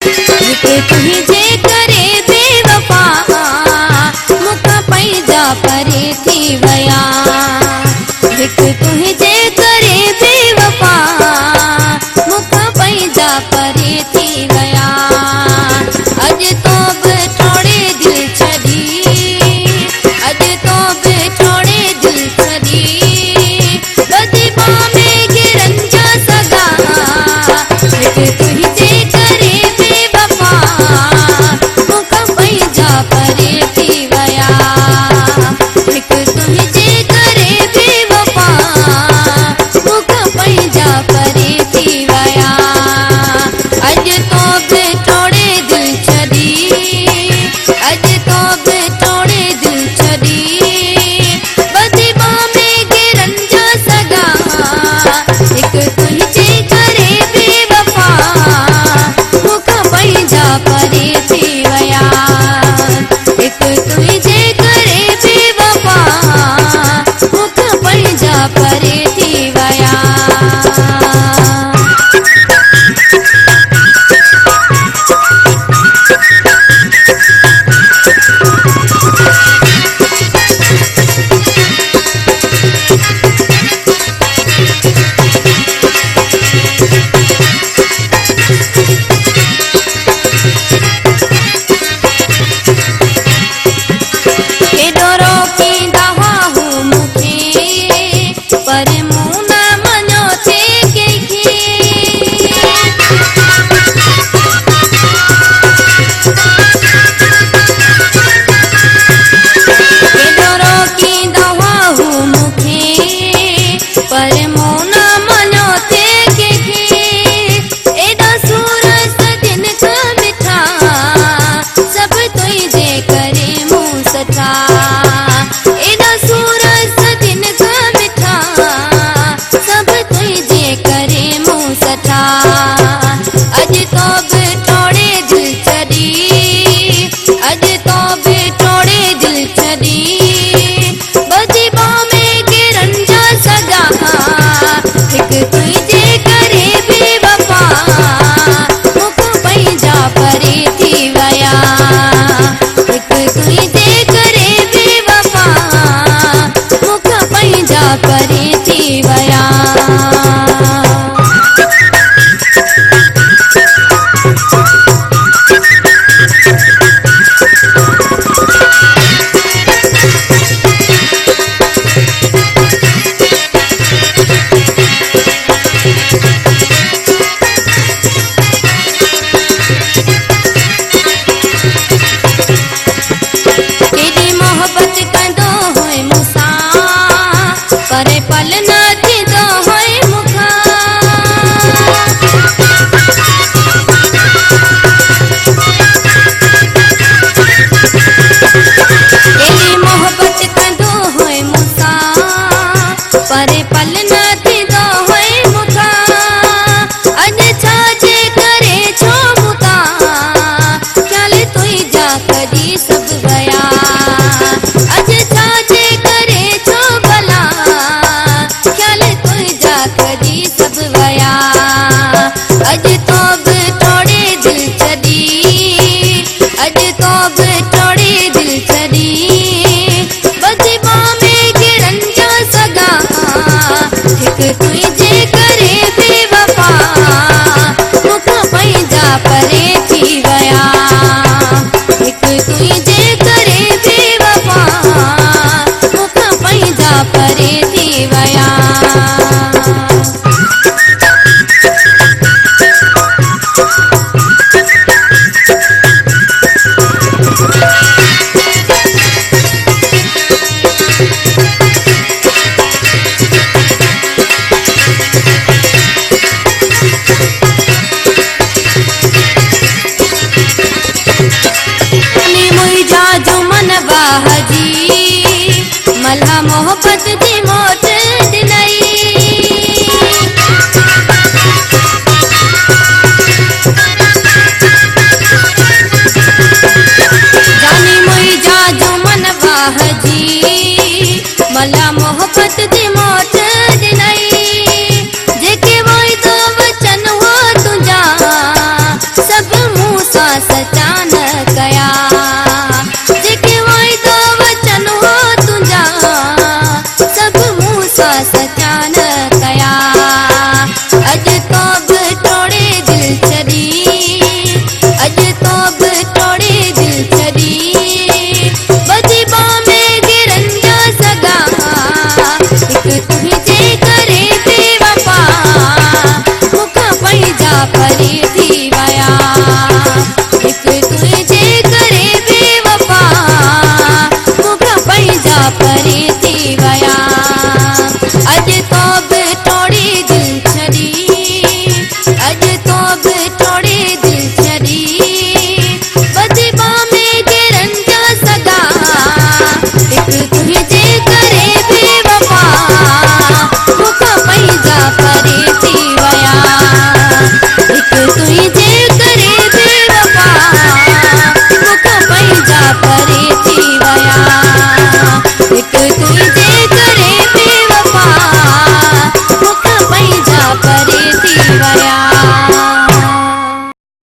तुंहिंजे करे बेवफा मूंखां पंहिंजा परे थी विया। हिकु तुंहिंजे करे बेवफा मूंखां पंहिंजा परे थी विया। अॼु तो बि ठोड़े दिलि छॾी, अॼु तो बि ठोड़े दिलि छॾी, ॿधी बाह में गिरनि जा सॻा। हिकु तुंहिंजे करे बेवफा मूंखां पंहिंजा परे थी विया। हिकु तुंहिंजे करे बेवफा मूंखां पंहिंजा परे थी विया। अॼु तो बि ठोड़े दिलि छॾी, अॼु तो बि ठोड़े दिलि छॾी, ॿधी बाह में गिरनि जा सॻा। हिकु तुंहिंजे करे बेवफा मूंखां पंहिंजा परे थी विया। हिकु तुंहिंजे करे बेवफा मूंखां पंहिंजा परे थी विया। केॾो रोकींदा हुआ हू मूंखे पर मूं न मञियो थे कंहिंखे। केॾो रोकींदा हुआ हू मूंखे पर मूं न मञियो थे कंहिंखे। एॾा सूरत दिन खां मिठा सभु तुंहिंजे करे मूं सठा। एॾा सूरत दिन खां मिठा सभु तुंहिंजे करे मूं सठा। अॼु तो बि ठोड़े दिलि छॾी, अॼु तो बि ठोड़े दिलि छॾी, ॿधी बाह में गिरनि जा सॻा। हिकु तुंहिंजे करे बेवफा मूंखां पंहिंजा परे थी विया। हिकु तुंहिंजे करे बेवफा मूंखां पंहिंजा परे थी विया। केॾी मोहबत कंदो हुए मूंसां पर पल न थींदो हुए मूंखां। केॾी मोहबत कंदो हुए मूंसां पर पल न थींदो हुए मूंखां। अॼु छाजे करे छो मूंखां ख़्याल तुंहिंजा कॾहिं सभु विया। अॼु छाजे करे छो भला ख़्याल तुंहिंजा कॾहिं सभु विया। अॼु तो बि ठोड़े दिलि छॾी, अॼु तो बि ठोड़े दिलि छॾी, ॿधी बाह में गिरनि जा सॻा। हिकु तुंहिंजे करे बेवफा मूंखां पंहिंजा परे थी विया। हिकु तुंहिंजे करे बेवफा मूंखां पंहिंजा परे थी विया। मुंहिंजा जुमन बाह जी मल्हा मोहब्बत जी मोट ॾिनई। जानी मुंहिंजा जुमन बाह जी मल्हा मोहब्बत जी मोट ॾिनई। जेके वाइदो वचन हुआ तुंहिंजा सभु मूं मूंसां सचा न कया जेके वाइदा वचन हो तुंहिंजा सभु मूंसां सचा न कया अॼु तो बि टोड़े दिलि छॾी अॼु तो बि टोड़े दिलि छॾी बची बाह में गिरनि जा सॻा हिकु तुंहिंजे करे बेवफा मूंखां पंहिंजा परे थी विया हिकु तुंहिंजे करे बेवफा मूंखां पंहिंजा परे थी विया अॼु तो बि टोड़े दिलि छॾी अॼु तो बि टोड़े दिलि छॾी बची बाह में गिरनि जा सॻा हिकु तुंहिंजे करे बेवफा मूंखां पंहिंजा परे थी विया हिकु तुंहिंजे करे बेवफा मूंखां पंहिंजा परे थी विया हिकु तुंहिंजे करे बेवफा मूंखां पंहिंजा परे